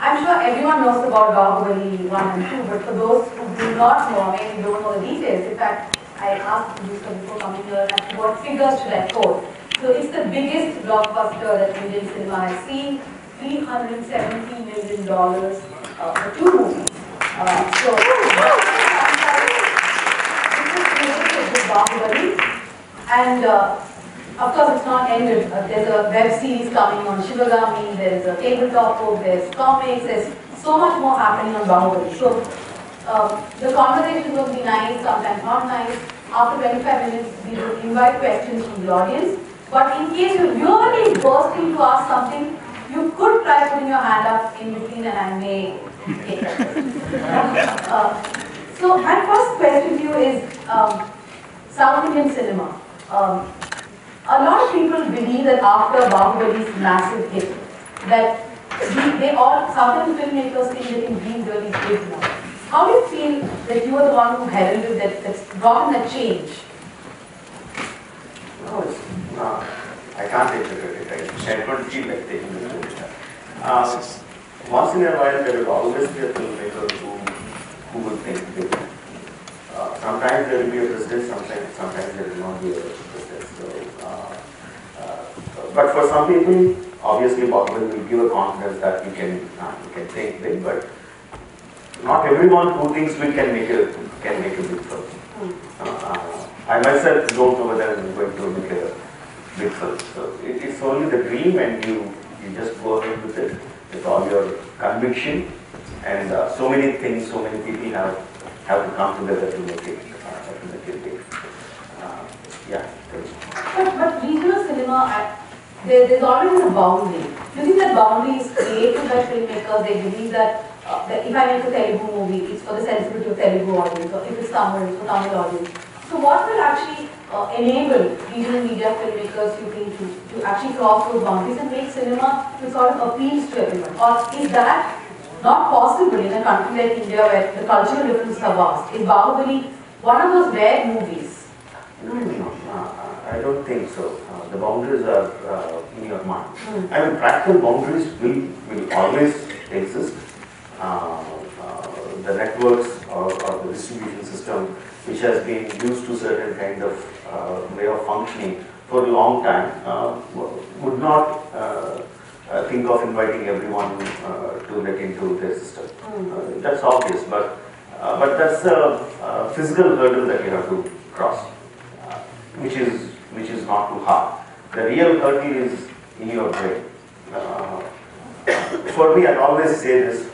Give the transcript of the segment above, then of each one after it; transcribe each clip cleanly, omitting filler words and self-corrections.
I'm sure everyone knows about Bahubali 1 and 2, but for those who do not know, maybe don't know the details, in fact, I asked the producer before coming here, as to what figures should I quote. So it's the biggest blockbuster that Indian cinema has seen, $370 million for two movies. So, this is with Bahubali. And of course, it's not ended. There's a web series coming on Shivagami, there's a tabletop book, there's comics, there's so much more happening on Bahubali. So, the conversation will be nice, sometimes not nice. After 25 minutes, we will invite questions from the audience. But in case you're really bursting to ask something, you could try putting your hand up in between and I may take that. So, my first question to you is South Indian cinema. A lot of people believe that after Bahubali's massive hit, that South Indian filmmakers think they can dream really big now. How do you feel that you are the one who heralded that's brought in that change? No, I can't take the credit. I don't feel like taking the credit. Once in a while, there will always be a filmmaker who will think big. Sometimes there will be a president, sometimes there will not be a president. So, but for some people, obviously, Bahubali will give a confidence that you can think big, but not everyone who thinks big can make a big film. I myself don't know whether I'm going to make a big film. So it's only the dream, and you just go ahead with it with all your conviction, and so many things, so many people have to come together to make it big. Yeah. But regional cinema, there's always a boundary. Do you think that boundary is created by filmmakers? They believe that if I make a Telugu movie, it's for the sensibility of Telugu audience, or if it's Tamil, it's for Tamil audience. So what will actually enable regional media filmmakers, you think, to actually cross those boundaries and make cinema which sort of appeals to everyone? Or is that not possible in a country like India where the cultural differences are vast? Is Bahubali one of those rare movies? No, I don't think so. The boundaries are in your mind. I mean, practical boundaries will always exist. The networks or the distribution system, which has been used to certain kind of way of functioning for a long time, would not think of inviting everyone to get into their system. That's obvious, but that's a physical hurdle that you have to cross, which is not too hard. The real hurdle is in your brain. For me, I always say this.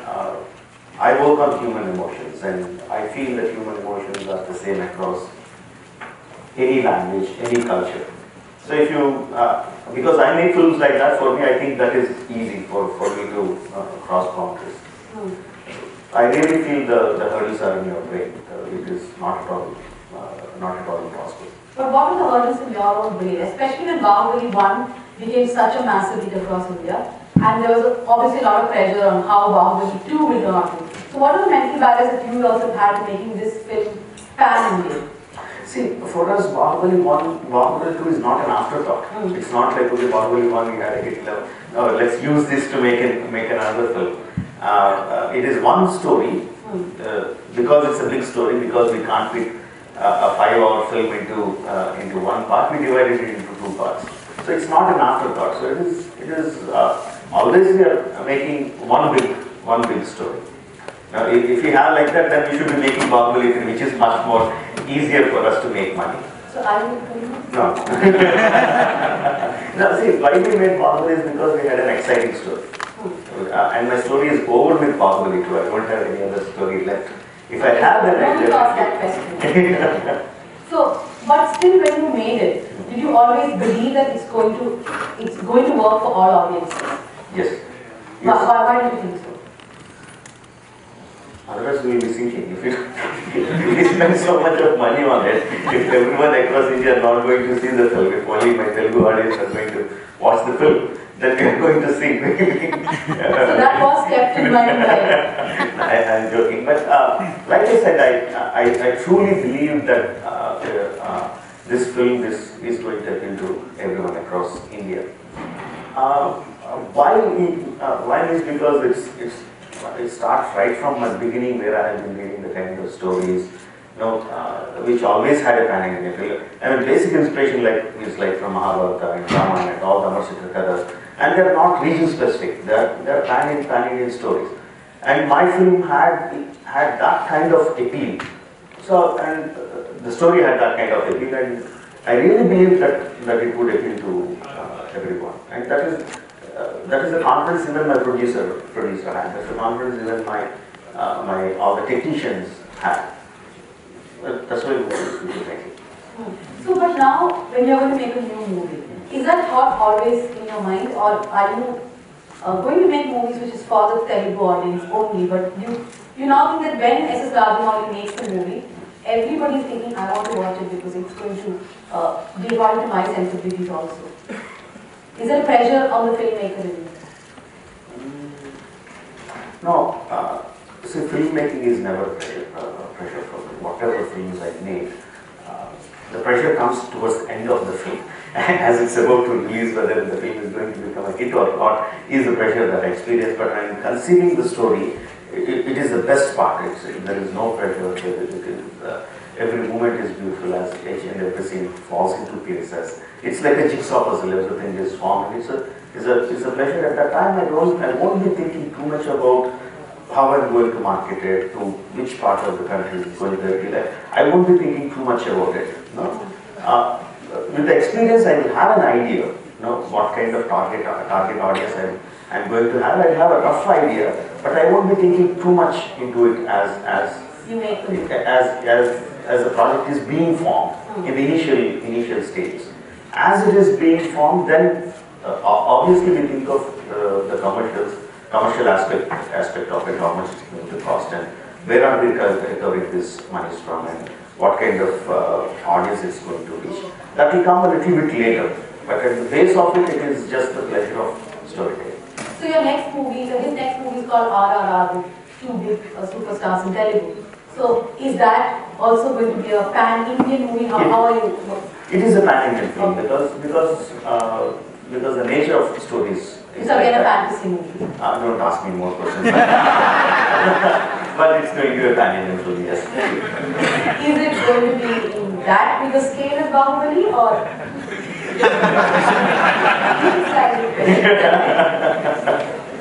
I work on human emotions, and I feel that human emotions are the same across any language, any culture. So if you, because I make films like that, for me, I think that is easy for me to cross boundaries. I really feel the hurdles are in your brain. It is not at all impossible. But what are the hurdles in your own brain, especially when Bahubali 1 became such a massive hit across India, and there was obviously a lot of pressure on how Bahubali 2 will turn out. So what are the mental barriers that you also had in making this film pan-Indian? See, for us, Bahubali 1, Bahubali 2 is not an afterthought. It's not like, okay, Bahubali 1, we had a hit level. No, let's use this to make another film. It is one story, because it's a big story, because we can't fit a 5-hour film into one part, we divided it into 2 parts. So it's not an afterthought. So it is always we are making one big story. Now, if we have like that, then we should be making Bahubali 3, which is much more easier for us to make money. So are you No. No, see, why we made Bahubali is because we had an exciting story. And my story is over with Bahubali 2. I don't have any other story left. If I have, then I will ask that question. So, but still, when you made it, did you always believe that it's going to work for all audiences? Yes. Why do you think so? Otherwise, we will be sinking. If we spend so much of money on it, if everyone across India are not going to see the film, if only my Telugu audience are going to watch the film, that we are going to see. So that was kept in mind by... I'm joking, but like I said, I truly believe that this film is going to appeal to everyone across India. Why is because it starts right from the beginning, where I have been reading the kind of stories, which always had a pan-Indian feel. I mean, basic inspiration is like from Mahabharata and Ramayana and all the Amar Kathas, and they are not region specific. They are pan-Indian stories. And my film had that kind of appeal. So, and the story had that kind of appeal, and I really believe that it would appeal to everyone. And that is the confidence even my producer had. That's the confidence even my all the technicians had. That's why we wanted to make it. So, but now when you're going to make a new movie, is that thought always in your mind, or are you going to make movies which is for the Telugu audience only? But you now think that when S.S. Rajamouli makes the movie, everybody is thinking, I want to watch it because it's going to be according to my sensibilities also. Is there pressure on the filmmaker in it? No. See, filmmaking is never pressure for me. Whatever films I make, the pressure comes towards the end of the film. As it's about to release, whether the film is going to become a hit or not, is the pressure that I experience. But when I'm conceiving the story, it is the best part. There is no pressure. Every moment is beautiful, as each and every scene falls into places. It's like a jigsaw puzzle. Everything is formed. It's a pleasure. At that time, I won't be thinking too much about how I'm going to market it, to which part of the country is going to be like. I won't be thinking too much about it. With the experience, I will have an idea. What kind of target audience I'm going to have. I have a rough idea, but I won't be thinking too much into it as the project is being formed in the initial stages. As it is being formed, then obviously we think of the commercial aspect of it, how much it's going to cost, and where are we recovering this money from, and what kind of audience it's going to reach. That will come a little bit later, but at the base of it, it is just the pleasure of storytelling. So your next movie, his next movie is called RRR, with two big superstars in Telugu. So is that also going to be a pan-Indian movie? How are you? It is a pan-Indian film because the nature of the stories. It's again a fantasy movie. Don't ask me more questions. But it's going to be a pan-Indian film, yes. Is it going to be in that bigger scale as Bahubali, or?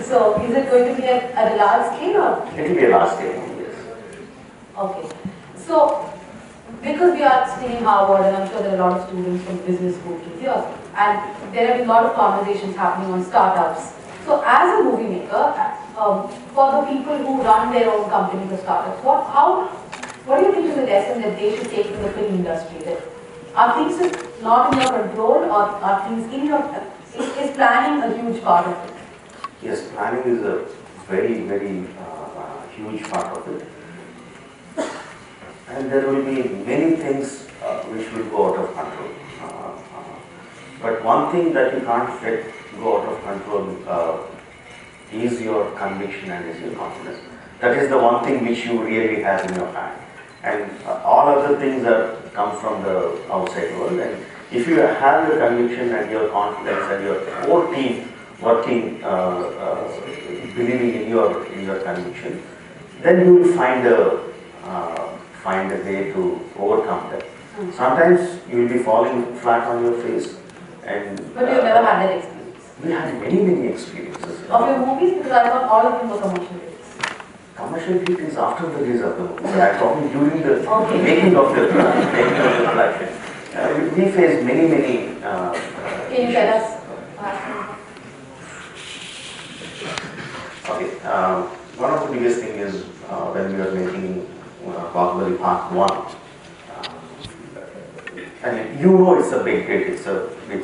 So is it going to be at a large scale, or? It will be a large scale, yes. Okay. So, because we are sitting in Harvard, and I'm sure there are a lot of students from business school here, and there have been a lot of conversations happening on startups. So, as a movie maker, for the people who run their own companies or startups, what do you think is the lesson that they should take from the film industry? That are things not in your control, or are things in your? Is planning a huge part of it? Yes, planning is a very, very huge part of it. And there will be many things which will go out of control. But one thing that you can't let go out of control is your conviction and is your confidence. That is the one thing which you really have in your hand. And all other things come from the outside world. And if you have your conviction and your confidence and your whole team working, believing in your conviction, then you will find a way to overcome that. Sometimes you will be falling flat on your face, and but you've never had that experience. We had many experiences. Of your movies, because I thought all of them were commercial hits. Commercial hit is after the release of the movie. I'm talking during the making of the production. We faced many. Can you tell us? Okay. One of the biggest thing is when we were making Bahubali Part 1. And it's a big hit, it's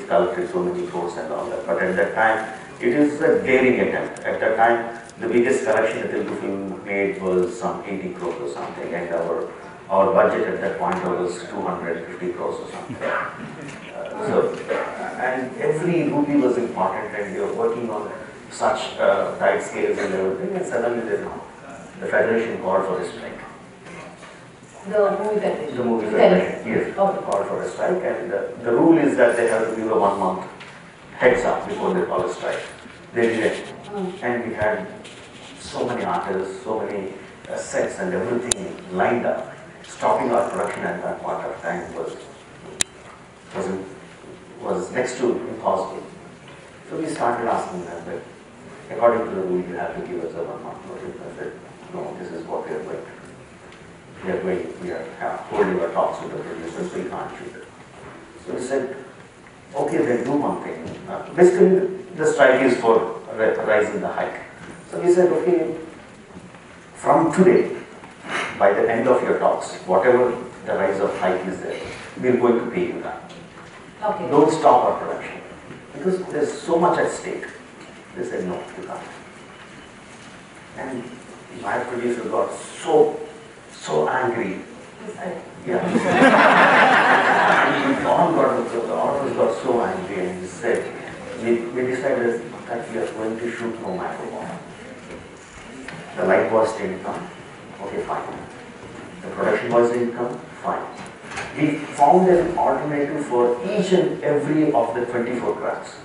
collected so many crores and all that. But at that time, it is a daring attempt. At that time, the biggest collection that Telugu film made was some 80 crores or something, and our budget at that point was 250 crores or something. and every rupee was important, and we were working on such tight scales and everything, and suddenly the Federation called for a strike. The movie federation? The movie federation, yes, called for a strike, and the rule is that they have to give a 1 month heads up before they call a strike. They did it, and we had so many artists, so many sets and everything lined up. Stopping our production at that point of time was next to impossible. So we started asking them that, according to the rule, you have to give us a 1 month notice. I said, no, this is what we are going to. We are holding our talks with the producers, so we can't shoot it. So we said, okay, then do one thing. Basically, the strike is for rising the hike. So we said, okay, from today, by the end of your talks, whatever the rise of hike is there, we're going to pay you that. Okay. Don't stop our production. Because there's so much at stake. They said, no, you can't. And my producer got so angry. Yeah. And all of us got so angry, and we said, we decided that we are going to shoot no matter what. The light boys didn't come, okay, fine. The production boys didn't come, fine. We found an alternative for each and every of the 24 crafts.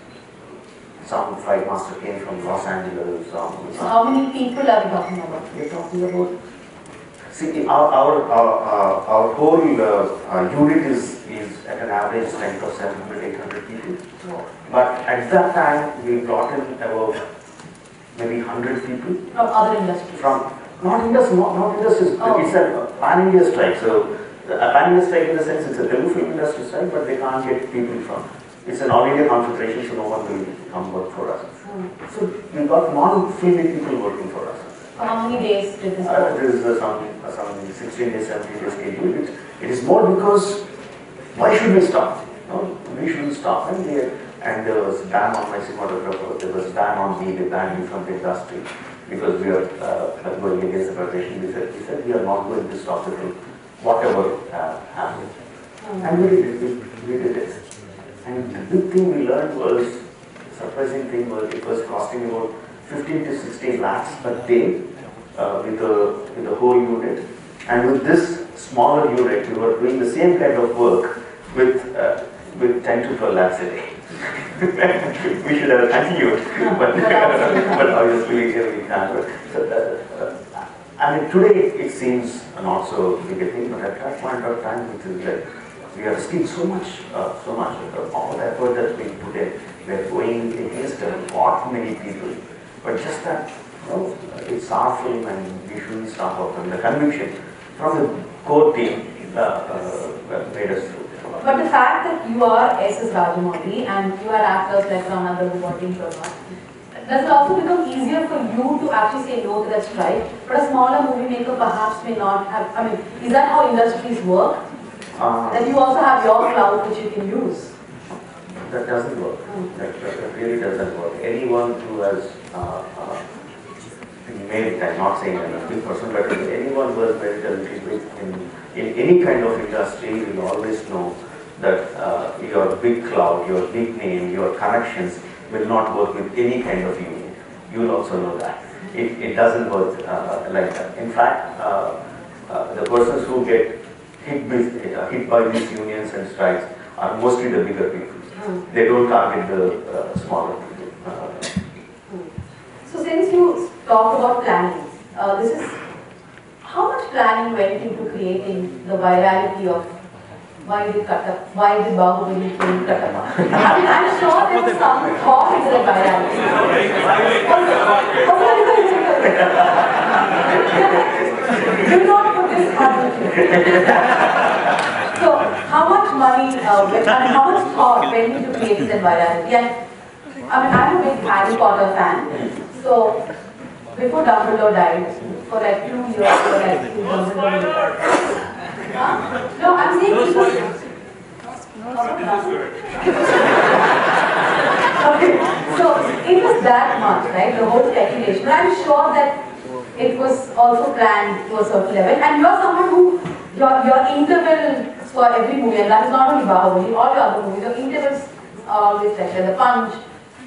Some flight master came from Los Angeles. How many people are we talking about? We're talking about. See, our whole unit is at an average strength of 700-800 people. But at that time, we brought in about maybe 100 people from other industries. Not industries. Oh. It's a pan-India strike. So a pan-India strike in the sense it's a Telugu film industry strike, but they can't get people from. It's an all-India confederation, so no one will come work for us. So we got non-filmy people working for us. How many days did this go? This is some 16 days, 17 days schedule. It is more because why should we stop? No, we shouldn't stop. And there was ban on my cinematographer, there was ban on me, they banned me from the industry because we are going against the federation. We said we are not going to stop the film, whatever happens. And we did it. And the big thing we learned was, the surprising thing was, it was costing about 15 to 16 lakhs a day with the whole unit. And with this smaller unit, we were doing the same kind of work with 10 to 12 lakhs a day. We should have continued, but obviously we can't. So, I mean, today it seems not so big a thing, but at that point of time, it is like we are risking so much. All the effort that we put in, we are going against a lot many people. But just that, it's our film and we shouldn't stop our film. The conviction from the core team made us through. But the fact that you are S.S. Rajamouli and you had actors like Ranadar who got in trouble, does it also become easier for you to actually say no to that strike? But a smaller movie maker perhaps may not have, I mean, is that how industries work? That you also have your clout which you can use? That doesn't work. That really doesn't work. Anyone who has made, I'm not saying I'm a big person, but anyone who has made a little bit in any kind of industry will always know that your big clout, your big name, your connections will not work with any kind of union. You will also know that. It doesn't work like that. In fact, the persons who get hit by these unions and strikes are mostly the bigger people. They don't target the smaller people. So since you talked about planning, this is how much planning went into creating the virality of why did Bahubali kill Kattappa? I mean, I'm sure there was some thought into the virality. Do not put this hard. So, how much money, how much thought went into creating that virality? And I mean, I'm a big Harry Potter fan. So, before Dumbledore died, for like 2 years, we were like, Dumbledore. No, I'm saying people. Okay, so it was that much, right? The whole speculation. But I'm sure that it was also planned to a certain level. And you're someone who, your intervals for every movie, and that is not only Bahubali, all your other movies, your intervals are always better. The punch.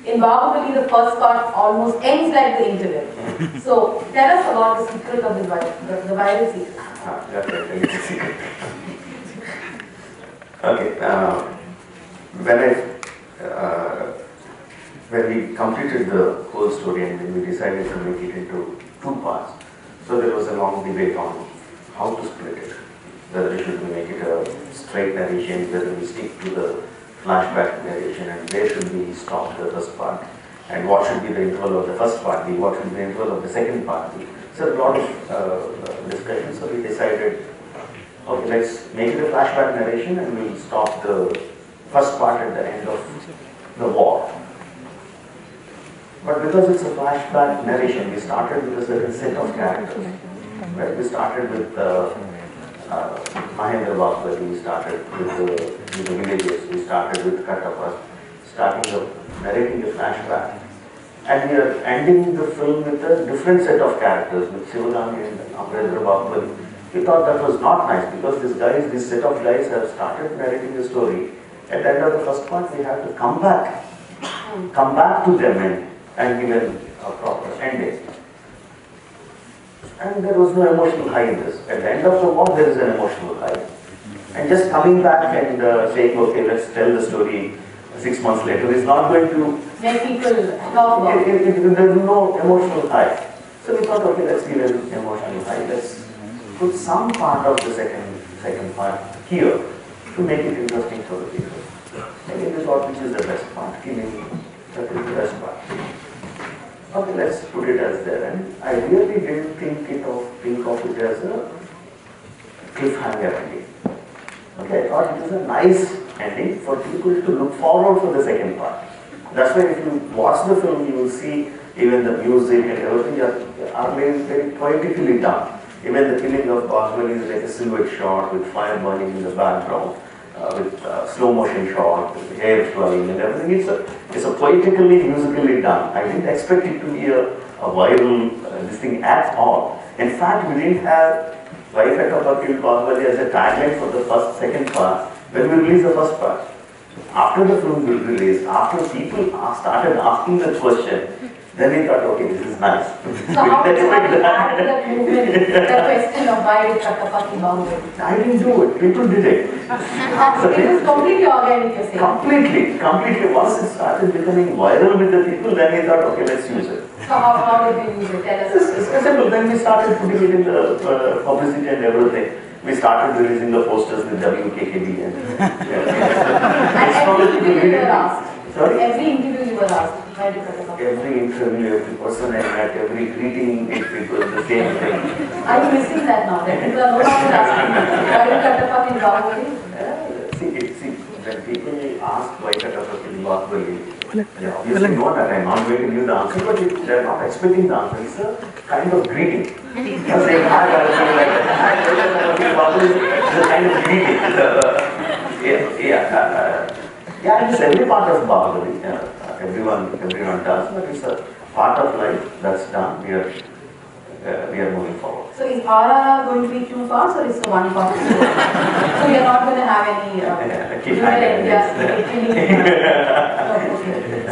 In Bahubali, the first part almost ends like the interval. So tell us about the secret of the viral secret. That's a secret. Okay. When we completed the whole story and then we decided to make it into 2 parts, so there was a long debate on how to split it. Whether we should make it a straight narration, whether we stick to the flashback narration, and where should we stop the first part, and what should be the interval of the first part, what should be the interval of the second part. So a lot of discussion, so we decided, okay, let's make it a flashback narration and we'll stop the first part at the end of the war. But because it's a flashback narration, we started with a certain set of characters. Right? We started with Mahendra Bahubali, we started with the villages, we started with Kattappa, narrating the flashback. And we are ending the film with a different set of characters, with Shivagami and Amrendra Bahubali. We thought that was not nice because this set of guys have started narrating the story. At the end of the first part, we have to come back to them and give a proper ending. And there was no emotional high in this. At the end of the war, there is an emotional high. And just coming back and saying, okay, let's tell the story 6 months later is not going to make people talk about it. There is no emotional high. So we thought, okay, let's give an emotional high. Let's put some part of the second part here to make it interesting for the people. Maybe we thought which is the best part, killing, that is the best part. Okay, let's put it as there. And I really didn't think of it as a cliffhanger ending. Okay, I thought it was a nice ending for people to look forward for the second part. That's why if you watch the film, you will see even the music and everything are very poetically done. Even the killing of Bahubali is like a silhouette shot with fire burning in the background, with slow motion shot, with hair flying and everything. It's a poetically, musically done. I didn't expect it to be a viral this thing at all. In fact, we didn't have Why Kattappa Killed Bahubali as a tagline for the second part when we released the first part. After the film was released, after people started asking the question, then we thought, okay, this is nice. So how did you add to that movement, the question of why did Kattappa kill Bahubali? I didn't do it, people did it. It was completely organic, you're saying? Completely. Once it started becoming viral with the people, then we thought, okay, let's use it. So how did you use it? Tell us. It's simple. Then we started putting it in the publicity and everything. We started releasing the posters with WKKB and every interview you were asked. Sorry? Every interview you were asked. Why did Kattappa? Every interview, every person I met, every greeting, it was the same thing. Are you missing that now? That people are no longer asking, why did Kattappa kill Bahubali? See, when people ask why Kattappa killed Bahubali, they obviously know that I'm not going to give the answer, but they're not expecting the answer. It's a kind of greeting. You're saying, hi, Kattappa, like that. It's a kind of greeting. Yeah, it's every part of Bahubali. Everyone does, but it's a part of life that's done. We are moving forward. So is RRR going to be 2 parts or is it 1 part? So you're not going to have any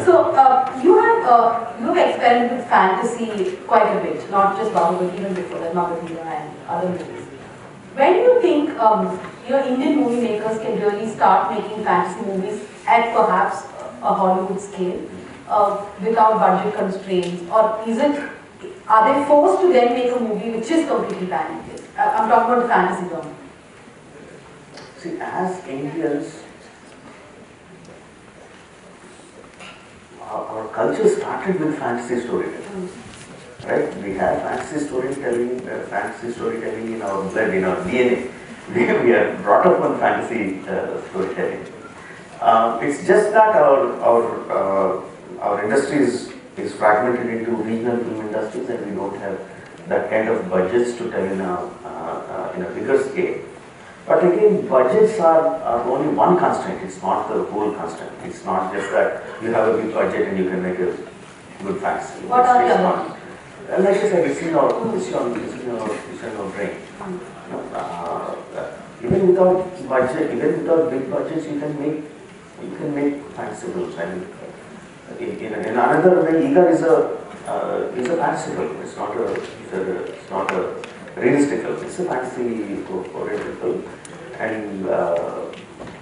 So you have experimented with fantasy quite a bit, not just Bahubali, even before that, Magadha and other movies. When do you think Indian movie makers can really start making fantasy movies at perhaps a Hollywood scale without budget constraints, or are they forced to then make a movie which is completely pan-Indian? I'm talking about the fantasy genre. See, as Indians, our culture started with fantasy storytelling. Right? We have fantasy storytelling in our blood, in our DNA. We are brought up on fantasy storytelling. It's just that our industry is fragmented into regional film industries, and we don't have that kind of budgets to tell in a bigger scale. But again, budgets are only one constraint. It's not the whole constraint. It's not just that you have a big budget and you can make a good fantasy. What are the other? Like I said, it's in our brain. Even without budget, even without big budgets, you can make You can make fantasy films. I mean, in another way, Iga is a fantasy film. It's not a realistic film. It's a fantasy oriented film. And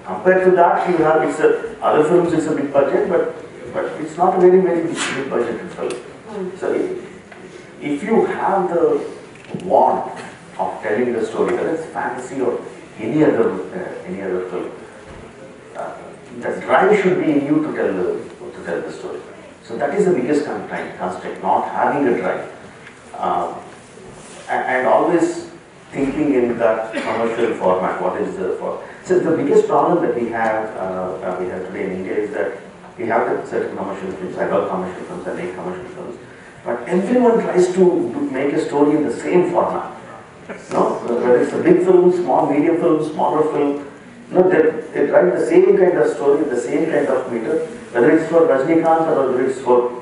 compared to that, you have other films. It's a big budget, but it's not a very big budgeted film. So if you have the want of telling the story, whether it's fantasy or any other film, the drive should be in you to tell the story. So that is the biggest constraint, not having a drive, and always thinking in that commercial format. What is the format? So the biggest problem that we have today in India is that we have certain commercial films. I love commercial films. I make commercial films, but everyone tries to make a story in the same format. No, whether it's a big film, small, medium film, smaller film. No, they write the same kind of story, the same kind of meter, whether it's for Rajnikant or whether it's for,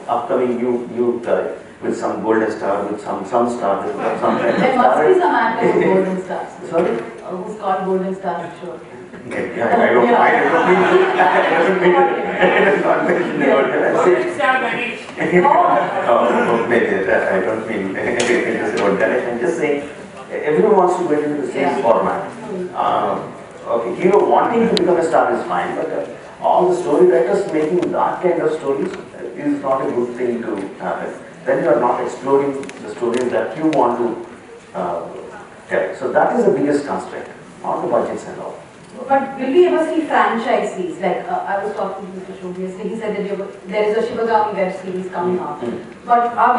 upcoming new guy with some golden star, with some star, with some kind of There must be some actor with golden stars. Sorry? Who's got golden stars, I'm sure. Yeah, I don't mean Golden star Ganesh. Oh, maybe I don't mean just about Ganesh. I'm just saying everyone wants to go into the same format. Okay, hero wanting to become a star is fine, but all the story writers making that kind of stories is not a good thing to happen. Then you are not exploring the stories that you want to tell. So that is the biggest constraint, not the budgets and all. But will we ever see franchisees? Like I was talking to Mr. Shobhi yesterday, he said that there is a Shivagami web series coming out. But are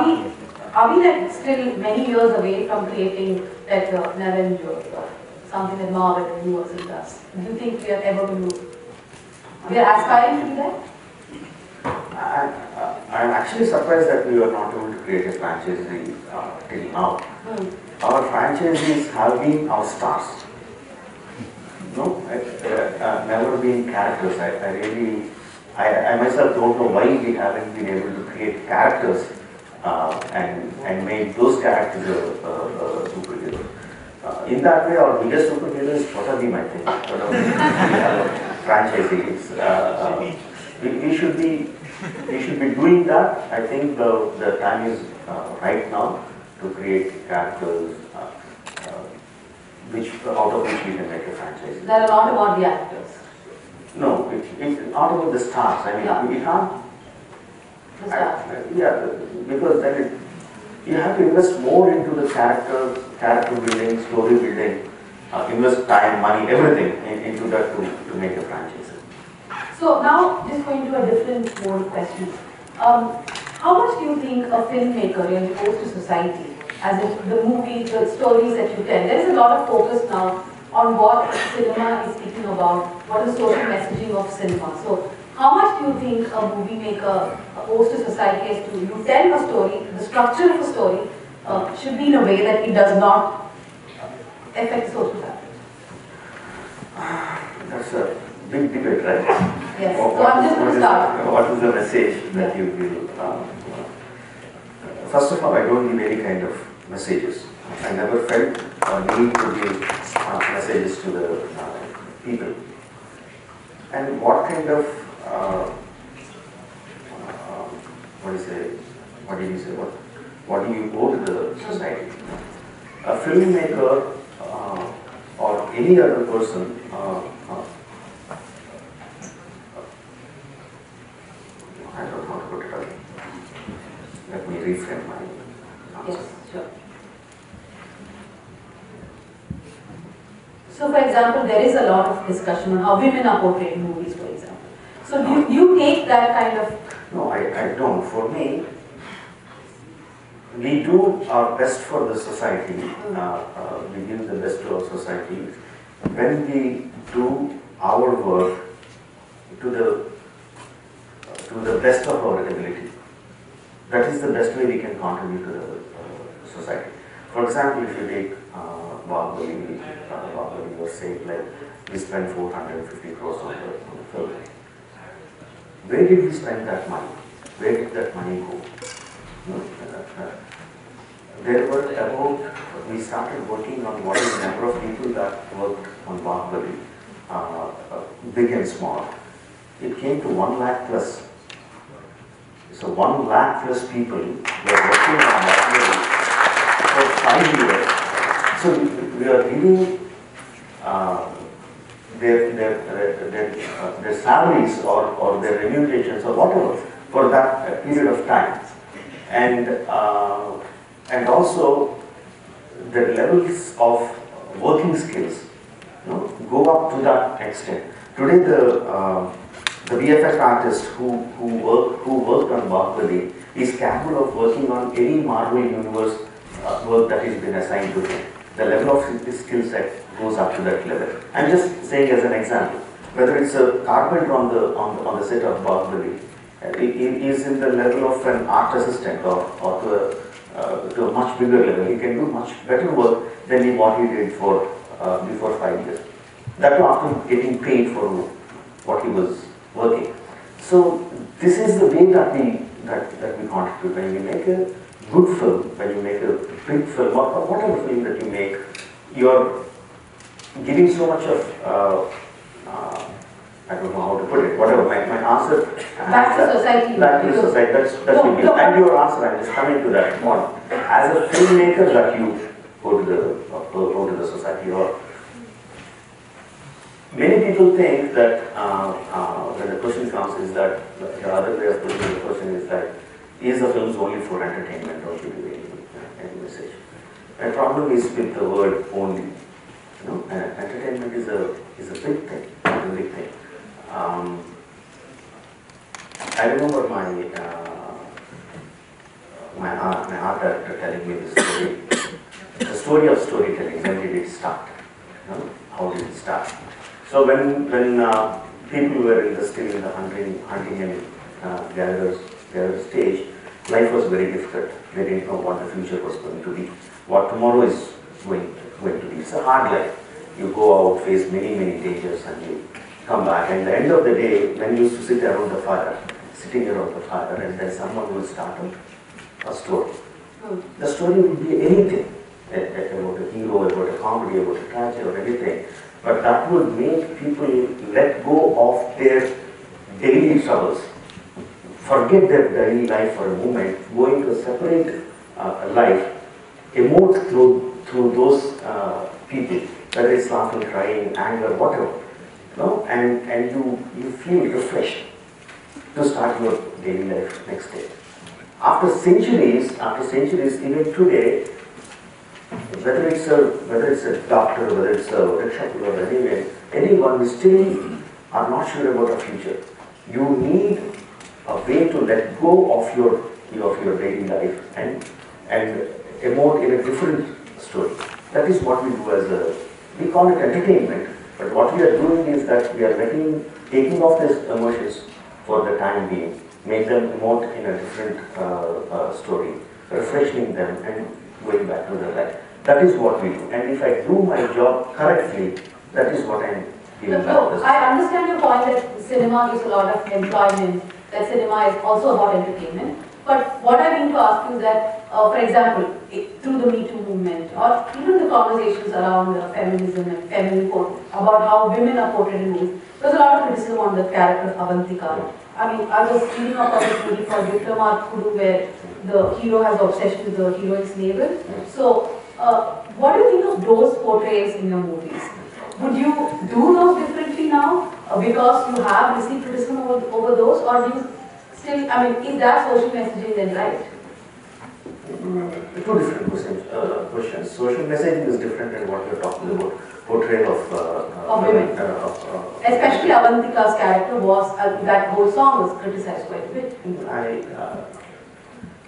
we like still many years away from creating like Narendra or something that Marvel and Universal does? Do you think we are ever going to? We are aspiring to do that? I'm actually surprised that we were not able to create a franchise till now. Our franchisees have been our stars. No, never been characters. I myself don't know why we haven't been able to create characters and make those characters a superhero. In that way, our biggest superhero is Chota-Bheem, I think. Franchisees. We should be doing that. I think the time is right now to create characters out of which we can make a franchise. There are a lot about the actors. No, it's not about the stars. I mean, we can't. The stars. Yeah, because then you have to invest more into the character building, story building, invest time, money, everything into that to make a franchise. So now, just going to a different mode of question. How much do you think a filmmaker really owes to society? As in the movies, the stories that you tell. There is a lot of focus now on what cinema is speaking about, what is social messaging of cinema. So how much do you think a movie maker owes to society as to you tell a story, the structure of a story should be in a way that it does not affect social fabric? That's a big debate, right? Yes. So I'm just going to start. What is the message that you will? First of all, I don't give any kind of messages. I never felt a need to give messages to the people. And what kind of what do you owe to the society? A filmmaker or any other person I don't know how to put it out. Let me reframe my answer. Yes, sure. So for example, there is a lot of discussion on how women are portrayed in movies, for example. So do you take that kind of... No, I don't. For me, we do our best for the society. We give the best to our society when we do our work to the best of our ability. That is the best way we can contribute to the society. For example, if you take Bahubali was saying like we spent 450 crores on the film. Where did we spend that money? Where did that money go? There were we started working on what is the number of people that worked on Bahubali, big and small. it came to 1 lakh plus. So 1 lakh plus people were working on that for 5 years. So we are giving their salaries or their remunerations or whatever for that period of time, and also the levels of working skills, go up to that extent. Today the VFX artist who worked on Bahubali is capable of working on any Marvel Universe work that has been assigned to him. The level of his skill set goes up to that level. I'm just saying as an example, whether it's a carpenter on the set of Bahubali, he is in the level of an art assistant or to a much bigger level. He can do much better work than what he did for before 5 years. That too after getting paid for what he was working. So this is the way that we contribute. When you make a good film, when you make a big film, or whatever film that you make, you're giving so much of I don't know how to put it. Whatever my answer. Back to society. Back to society. That's no, and your answer. I'm just coming to that point. As a filmmaker, that you go to the society, or many people think that when the question comes is that the other way of putting the question is that is the film only for entertainment or should be any message? The problem is with the word only. Entertainment is a big thing. A big thing. I remember my art director telling me this story. The story of storytelling. When did it start? How did it start? So when people were still in the hunting and gather stage, life was very difficult. They didn't know what the future was going to be, what tomorrow is going to be. It's a hard life. You go out, face many dangers, and you come back. And at the end of the day, when you used to sit around the fire, and then someone will start a story. The story would be anything, about a hero, about a comedy, about a tragedy, or anything. But that would make people let go of their daily troubles, forget their daily life for a moment, go into a separate life, emote through those people, whether it's laughing, crying, anger, whatever, and you feel refreshed to start your daily life next day. After centuries, even today, whether it's a doctor, whether it's a rickshaw or anyone, we still are not sure about the future. You need a way to let go of your daily life and emote in a different story. That is what we do we call it entertainment, but what we are doing is that we are taking off these emotions for the time being, make them emote in a different story, refreshing them and going back to their life. That is what we do. And if I do my job correctly, that is what I'm giving back. No, I understand your point that cinema gives a lot of employment, that cinema is also about entertainment. But what I mean to ask you is that, for example, through the Me Too movement, or even the conversations around feminism and feminine about how women are portrayed in movies, there's a lot of criticism on the character of Avantika. I mean, I was reading up on this movie called Vikramarkudu, where the hero has obsession with the heroine's navel. So, what do you think of those portrayals in your movies? Would you do those differently now because you have received criticism over those, or do you still, I mean, is that social messaging then right? Two different questions. Social messaging is different than what you're talking about. Portrayal of women. Especially Avantika's character was, that whole song was criticized quite a bit.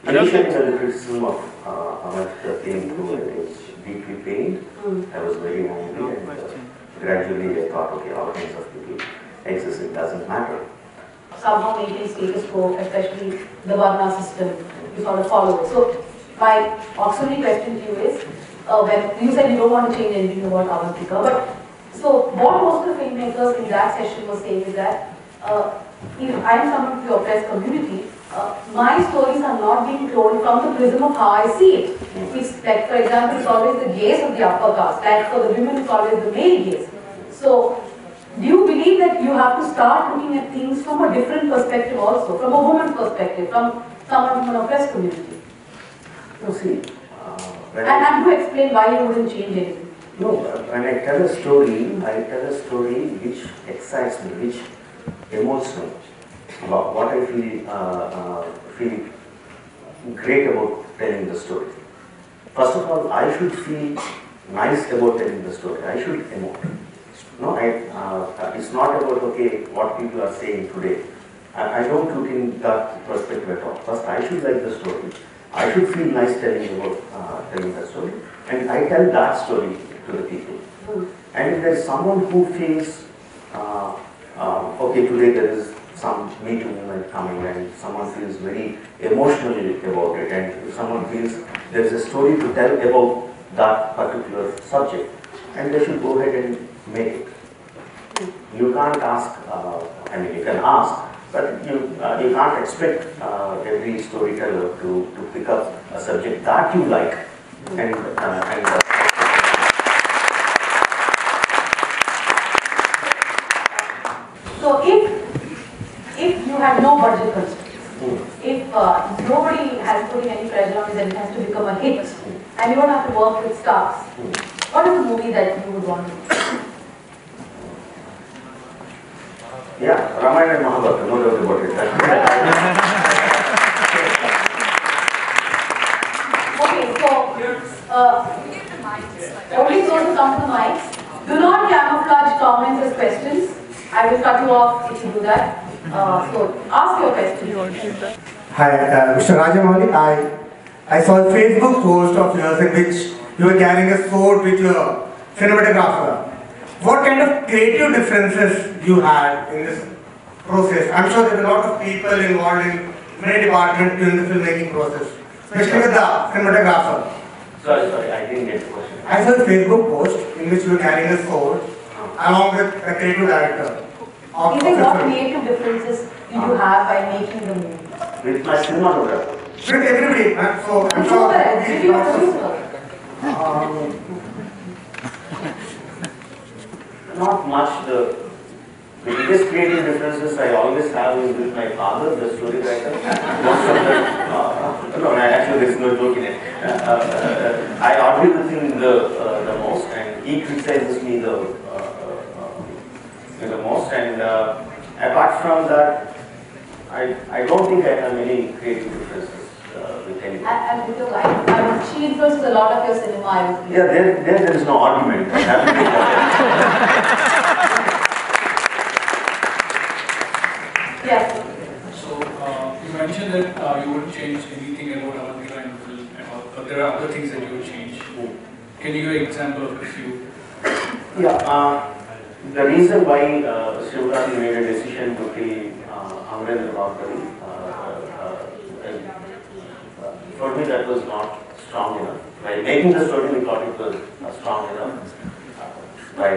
Initially, the criticism of Avantika came through, it was deeply pained. I was very angry, and gradually I thought, okay, all kinds of people exist, it doesn't matter. Somehow maintain status quo, especially the Varna system, you sort of follow it. So, my auxiliary question to you is, when you said you don't want to change anything about Avantika, but so what most of the filmmakers in that session were saying is that if I am someone from the oppressed community, my stories are not being told from the prism of how I see it. It's like, for example, it's always the gaze of the upper caste, like for the women it's always the male gaze. So Do you believe that you have to start looking at things from a different perspective also, from a woman's perspective, from someone from an oppressed community? No, see, And to explain why you wouldn't change anything. no, when I tell a story which excites me, which emotes me, about what I feel great about telling the story. First of all, I should feel nice about telling the story. I should emote. No, it's not about, okay, what people are saying today. I don't look in that perspective at all. First, I should like the story. I should feel nice telling that story. And I tell that story to the people. And if there is someone who feels, okay, today there is some Me Too movement coming and someone feels very emotionally about it, and if someone feels there is a story to tell about that particular subject, and they should go ahead and make it. You can't ask, I mean you can ask, but you can't expect every storyteller to pick up a subject that you like. So if you had no budget constraints, if nobody has putting any pressure on it and it has to become a hit, and you don't have to work with stars, what is the movie that you would want to make? Yeah, Ramayana and Mahabharata, no doubt about it. Okay, so only those who come to the mics, do not camouflage comments as questions. I will cut you off if you do that. So ask your question. Hi, Mr. Rajamouli. I saw a Facebook post of yours in which you were carrying a sword with your cinematographer. What kind of creative differences you had in this process? I'm sure there were a lot of people involved in many departments during the filmmaking process, especially with the cinematographer. Sorry, I didn't get the question. I saw a Facebook post in which you were carrying a sword along with a creative director. He said, what creative differences did you have by making the movie? With my cinematographer. With everybody, man. So I'm Producer, did you sure. producer? Not much. The biggest creative differences I always have is with my father, the story writer. Most of them, no, actually there's no joke in it. I argue with him the most, and he criticizes me the most. And apart from that, I don't think I have any creative differences with anyone. And with your wife, she influences a lot of your cinema, I would believe. Yeah, there is no argument. Yes. So, you mentioned that you wouldn't change anything about Avantika in the film, but there are other things that you would change. Can you give an example of a few? Yeah, the reason why Shivgami made a decision to kill Amarendra Bhattacharya, for me that was not strong enough. By making the story, we thought it was strong enough. By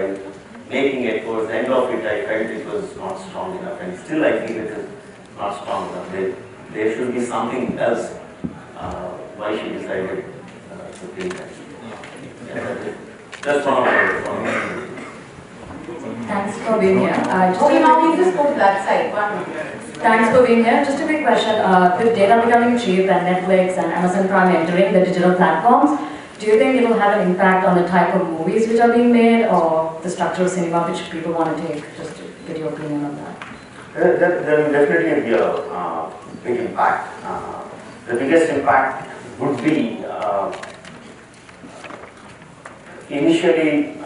making it towards the end of it, I felt it was not strong enough, and still I feel it is not strong enough. There should be something else why she decided to kill them. Yeah, that's one of the Thanks for being here. Okay, now we just go to that side. 1 minute. Thanks for being here. Just a quick question. With data becoming cheap and Netflix and Amazon Prime entering the digital platforms, do you think it will have an impact on the type of movies which are being made or the structure of cinema which people want to take? Just to get your opinion on that. There will definitely be a big impact. The biggest impact would be initially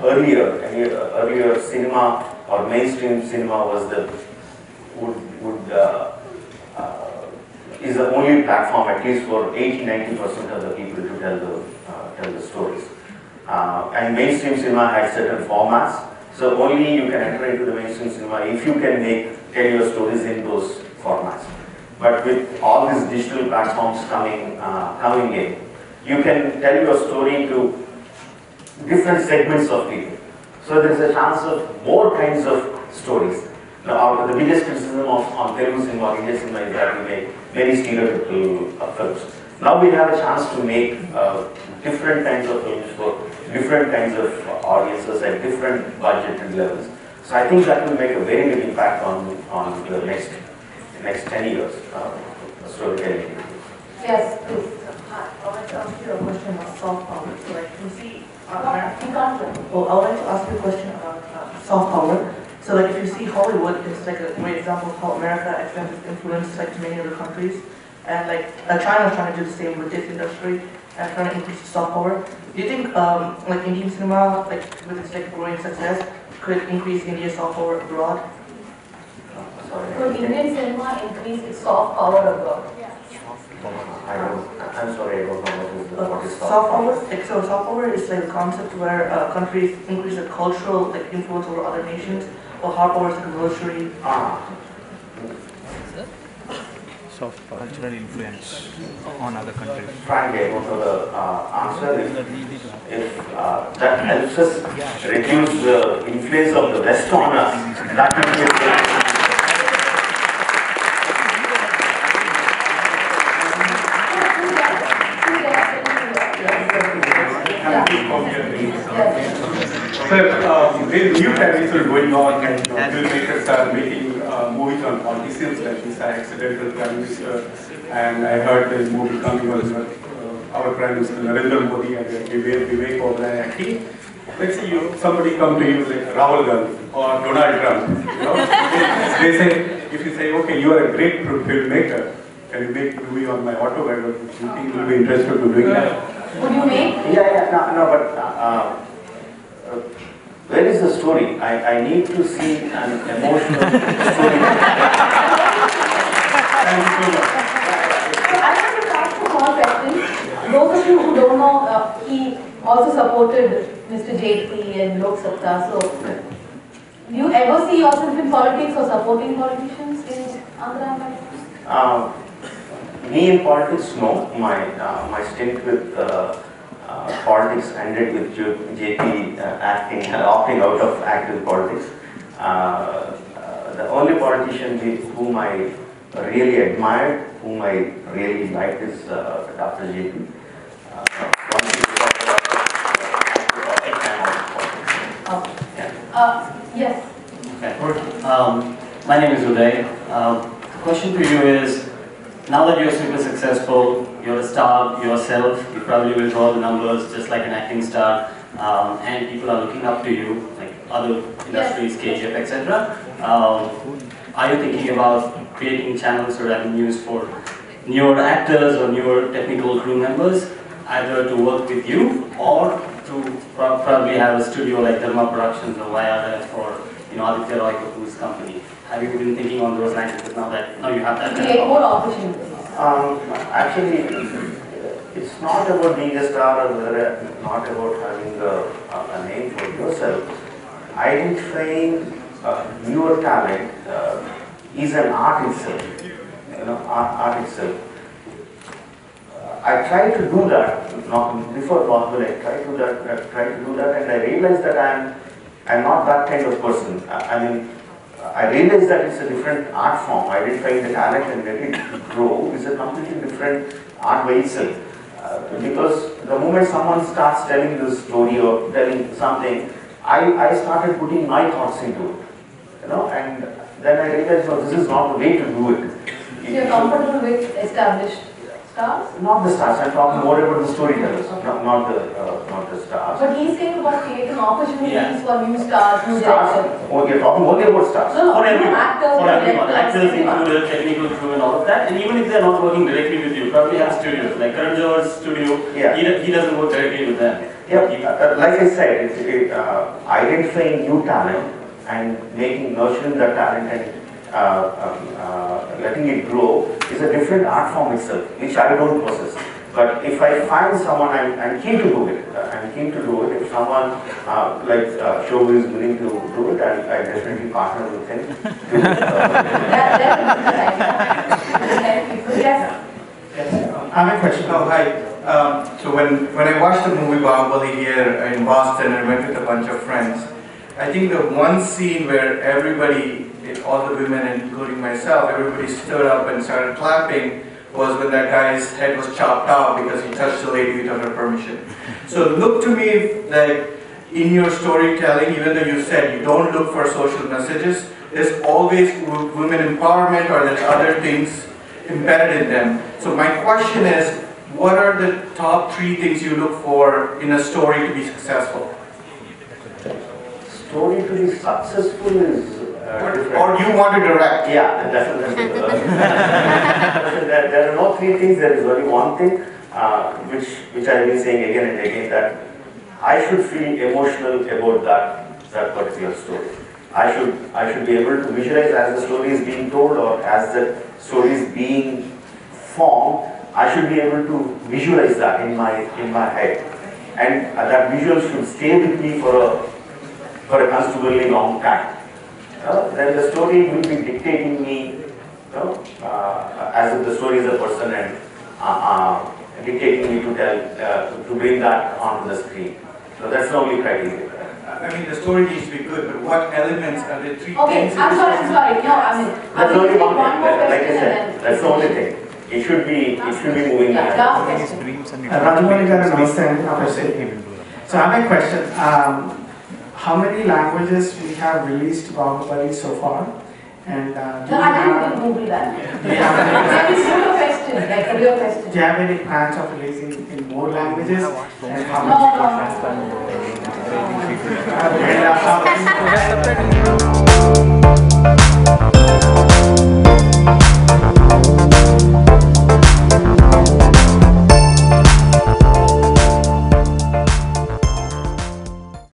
earlier cinema or mainstream cinema was is the only platform, at least for 80-90% of the people, to tell the stories. And mainstream cinema had certain formats, so only you can enter into the mainstream cinema if you can tell your stories in those formats. But with all these digital platforms coming in, you can tell your story to different segments of people. So there is a chance of more kinds of stories. Now, the biggest criticism on Telugu cinema or Indian cinema is that we make many stereotypical films. Now we have a chance to make different kinds of films for different kinds of audiences at different budgeted levels. So I think that will make a very big impact on the next 10 years storytelling. Yes, please. I would like to ask you a question about soft power. So like you see, You can't. well, I would like to ask you a question about soft power. So like if you see Hollywood is like a great example of how America extends its influence like to many other countries. And like China is trying to do the same with this industry and trying to increase soft power. Do you think like Indian cinema, like with its like growing success, could increase India's soft power abroad? Could Indian cinema increase its soft power abroad? I'm sorry, I don't know what is Soft power. Like, so soft power is like a concept where countries increase their cultural like influence over other nations, while hard power is like a military. Soft cultural influence on other countries. Frankly, I don't know the answer. If that helps us reduce the influence of the West on us, that will be a good. Sir, there are new tariffs are going on and filmmakers are making movies on politicians like this accidental Prime Minister, and I heard there is a movie coming on our Prime Minister Narendra Modi and Vivek Oberoi acting. Let's say somebody come to you like Rahul Gandhi or Donald Trump. You know? they say, if you say, okay, you are a great filmmaker, can you make a movie on my autobiography? Do you think you will be interested to doing that? Would you make? No, but where is the story? I need to see an emotional story. I want to ask a small question. Those of you who don't know, he also supported Mr. Jaitley and Lok Sabha. So, do you ever see yourself in politics or supporting politicians in Andhra and Me in politics, no. My stint with politics ended with JP opting out of active politics. The only politician whom I really admired, whom I really liked is Dr. JP. yes. Okay. My name is Uday. The question to you is, now that you're super successful, you're a star yourself, you probably will draw the numbers just like an acting star, and people are looking up to you, like other industries, KGF, etc. Are you thinking about creating channels or avenues for newer actors or newer technical crew members, either to work with you or to probably have a studio like Dharma Productions or YRF or Aditya Roy Kapoor's company? Have you been thinking on those lines because now you have that? Create more opportunities. Actually, it's not about being a star or not about having a name for yourself. Identifying newer talent is an art itself. Art itself. I try to do that. Before possible, I try to do that, and I realized that I'm not that kind of person. I realized that it's a different art form. Identifying the talent and letting it grow is a completely different art by itself. Because the moment someone starts telling this story or telling something, I started putting my thoughts into it. And then I realized, no, this is not the way to do it. So you're comfortable with established stars? Not the stars. I'm talking more about the storytellers, not the stars. But he's saying about creating opportunities for new stars, new directors. Oh, you're talking only about stars. No, For everyone, actors, for everyone, directors, actors everyone. included, technical crew and all of that, and even if they're not working directly with you, probably have studios, like Karan Johar's studio, he doesn't work directly with them. Yeah, like I said, identifying new talent and nurturing that talent and letting it grow is a different art form itself, which I don't possess. But if I find someone, I'm keen to do it. I'm keen to do it. If someone like Shobhu is willing to do it, I definitely partner with him. I have a question. Oh, hi. So when I watched the movie Bahubali here in Boston and went with a bunch of friends, I think the one scene where everybody, all the women including myself, everybody stood up and started clapping was when that guy's head was chopped off because he touched the lady without her permission. So look to me like in your storytelling, even though you said you don't look for social messages, there's always women empowerment or there's other things embedded in them. So my question is, what are the top 3 things you look for in a story to be successful? Story to be successful is different. Or you want to direct? Yeah, definitely. There are no 3 things, there is only one thing, which I've been saying again and again, that I should feel emotional about that particular story. I should be able to visualize as the story is being told or as the story is being formed. I should be able to visualize that in my head, and that visual should stay with me for a considerably long time. Then the story will be dictating me, as if the story is a person and dictating me to tell, to bring that onto the screen. So that's the only criteria. I mean, the story needs to be good, but what elements are the 3 Okay, things? I'm sorry. No, I mean, That's I'm only going to one take one thing. more Like I question said, and then. that's the only thing. It should be moving. Yeah, last question. Rajamouli garu, namaste. So I have a question. How many languages we have released Bahubali so far? And do No, you I have, didn't Google that. do you have any, Can you do your question, like a real question? do you have any plans of releasing in more languages? And how No, much?